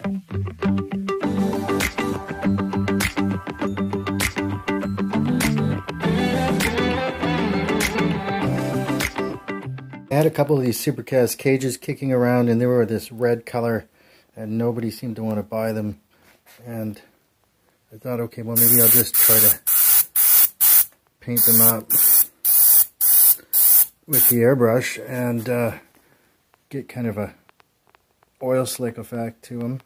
I had a couple of these Supacaz cages kicking around, and they were this red color, and nobody seemed to want to buy them. And I thought, okay, well, maybe I'll just try to paint them up with the airbrush and get kind of a oil slick effect to them.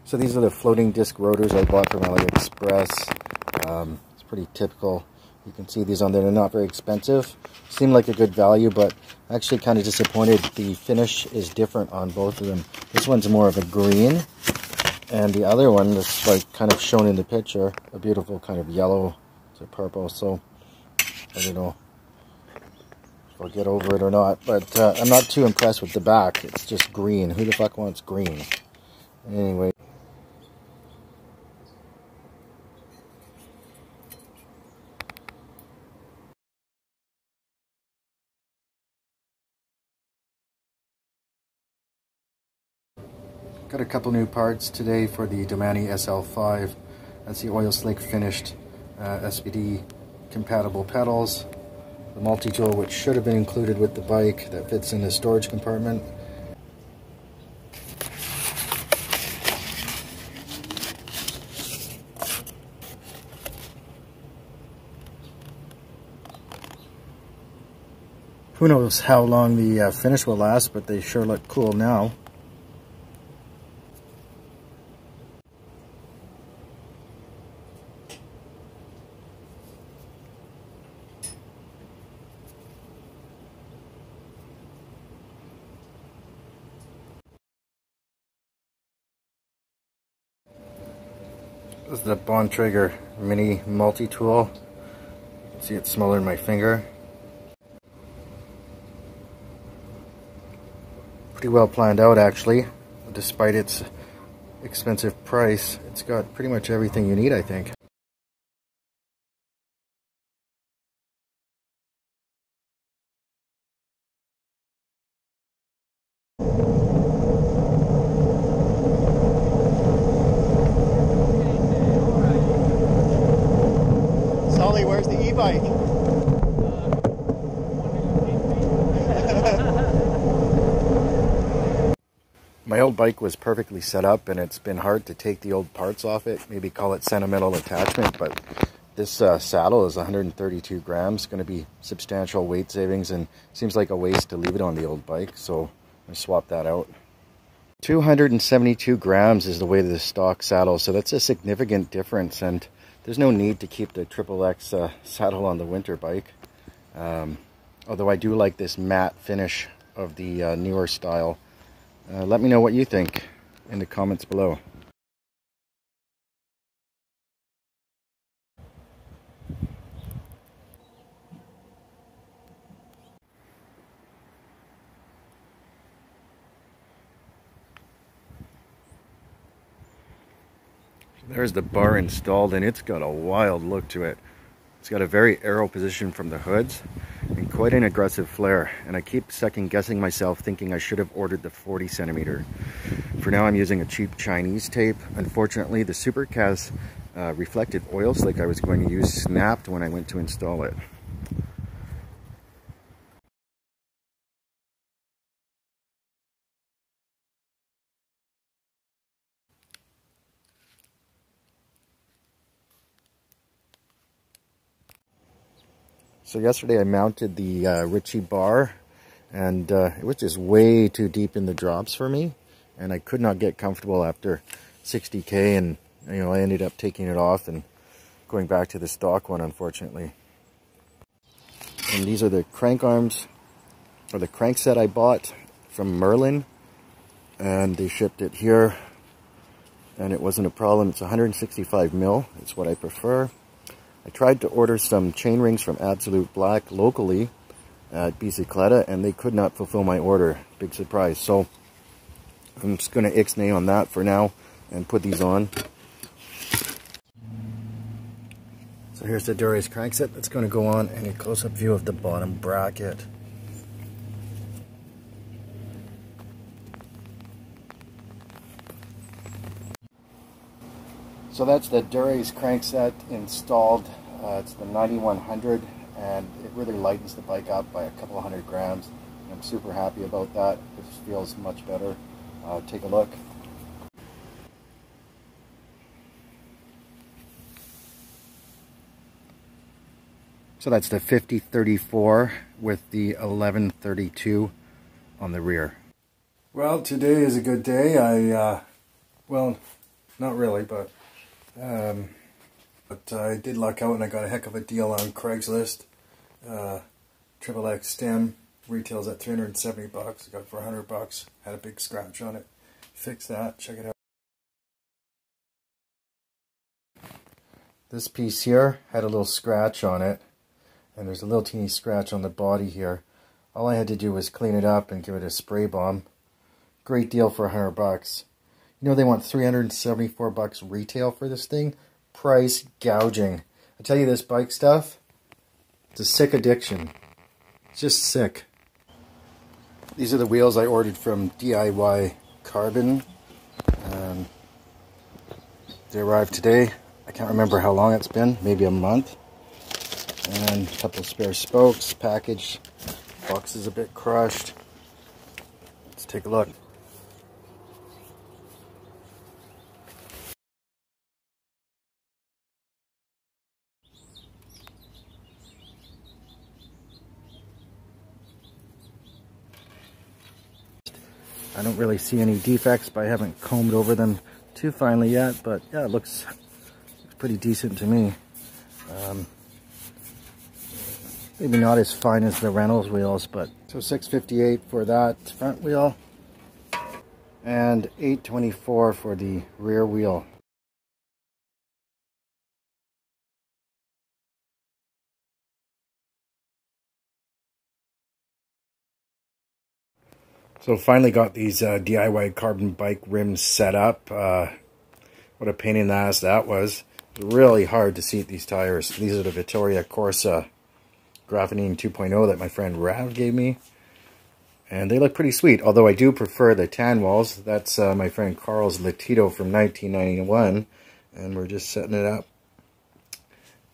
So these are the floating disc rotors I bought from AliExpress. It's pretty typical. You can see these on there. They're not very expensive. Seem like a good value, but actually kind of disappointed. The finish is different on both of them. This one's more of a green, and the other one is like kind of shown in the picture, a beautiful kind of yellow to purple. So I don't know if I'll get over it or not, but I'm not too impressed with the back. It's just green. Who the fuck wants green? Anyway. Got a couple new parts today for the Domane SL5. That's the oil slick finished SPD compatible pedals. The multi-tool, which should have been included with the bike, that fits in the storage compartment. Who knows how long the finish will last, but they sure look cool now. This is the Bontrager mini multi-tool. You can see it's smaller than my finger. Pretty well planned out, actually. Despite its expensive price, it's got pretty much everything you need, I think. Where's the e-bike? My old bike was perfectly set up, and it's been hard to take the old parts off it. Maybe call it sentimental attachment, but this saddle is 132 grams. Going to be substantial weight savings, and seems like a waste to leave it on the old bike, so I swapped that out. 272 grams is the weight of the stock saddle, so that's a significant difference, and there's no need to keep the XXX saddle on the winter bike. Although I do like this matte finish of the newer style. Let me know what you think in the comments below. There's the bar installed, and it's got a wild look to it. It's got a very aero position from the hoods and quite an aggressive flare. And I keep second guessing myself, thinking I should have ordered the 40 centimeter. For now, I'm using a cheap Chinese tape. Unfortunately, the Supacaz reflective oil slick I was going to use snapped when I went to install it. So yesterday I mounted the Ritchie bar, and it was just way too deep in the drops for me, and I could not get comfortable after 60K, and you know, I ended up taking it off and going back to the stock one, unfortunately. And these are the crank arms, or the crankset I bought from Merlin, and they shipped it here, and it wasn't a problem. It's 165 mil, it's what I prefer. I tried to order some chain rings from Absolute Black locally at Bicicleta, and they could not fulfill my order. Big surprise. So I'm just going to ixnay on that for now and put these on. So here's the Dura-ace crankset that's going to go on, and a close-up view of the bottom bracket. So that's the Dura-ace crankset installed. It's the 9100, and it really lightens the bike up by a couple of 100 grams. I'm super happy about that. It feels much better. Take a look. So that's the 5034 with the 1132 on the rear. Well, today is a good day. Well, not really, but I did luck out and I got a heck of a deal on Craigslist. XXX stem retails at 370 bucks. I got it for 100 bucks. Had a big scratch on it. Fix that. Check it out. This piece here had a little scratch on it, and there's a little teeny scratch on the body here. All I had to do was clean it up and give it a spray bomb. Great deal for 100 bucks. You know they want 374 bucks retail for this thing. Price gouging. I tell you, this bike stuff, it's a sick addiction. It's just sick. These are the wheels I ordered from DIY Carbon. They arrived today. I can't remember how long it's been, maybe a month. And a couple of spare spokes, package. Box is a bit crushed. Let's take a look. I don't really see any defects, but I haven't combed over them too finely yet. But yeah, it looks pretty decent to me. Maybe not as fine as the Reynolds wheels, but so $658 for that front wheel and $824 for the rear wheel. So finally got these DIY Carbon bike rims set up. What a pain in the ass that was. It was really hard to seat these tires. These are the Vittoria Corsa Graphenine 2.0 that my friend Rav gave me. And they look pretty sweet, although I do prefer the tan walls. That's my friend Carl's Latito from 1991. And we're just setting it up.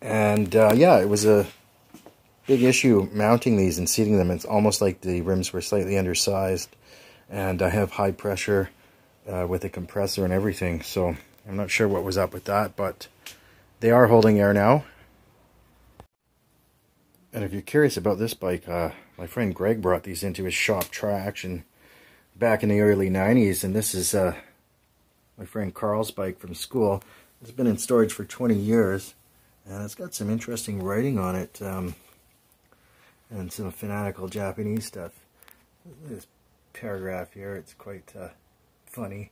And yeah, it was a big issue mounting these and seating them. It's almost like the rims were slightly undersized. And I have high pressure with a compressor and everything. So I'm not sure what was up with that, but they are holding air now. And if you're curious about this bike, my friend Greg brought these into his shop traction back in the early 90s. And this is my friend Carl's bike from school. It's been in storage for 20 years. And it's got some interesting writing on it. And some fanatical Japanese stuff. This paragraph here, it's quite funny.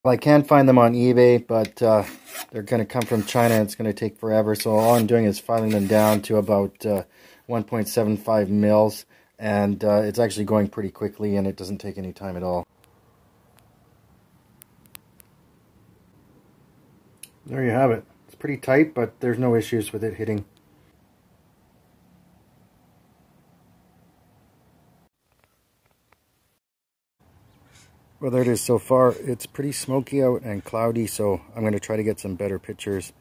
Well, I can find them on eBay, but they're going to come from China and it's going to take forever. So all I'm doing is filing them down to about 1.75 mils. And it's actually going pretty quickly and it doesn't take any time at all. There you have it. It's pretty tight, but there's no issues with it hitting. Well, there it is so far. It's pretty smoky out and cloudy, so I'm going to try to get some better pictures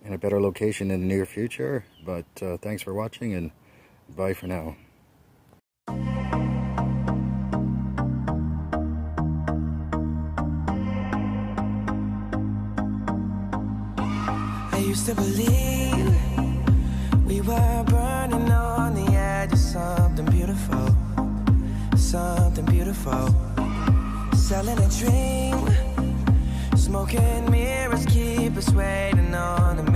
in a better location in the near future. But thanks for watching and bye for now. I used to believe we were burning on the edge of something beautiful, something beautiful. Selling a dream, smoking mirrors keep us waiting on a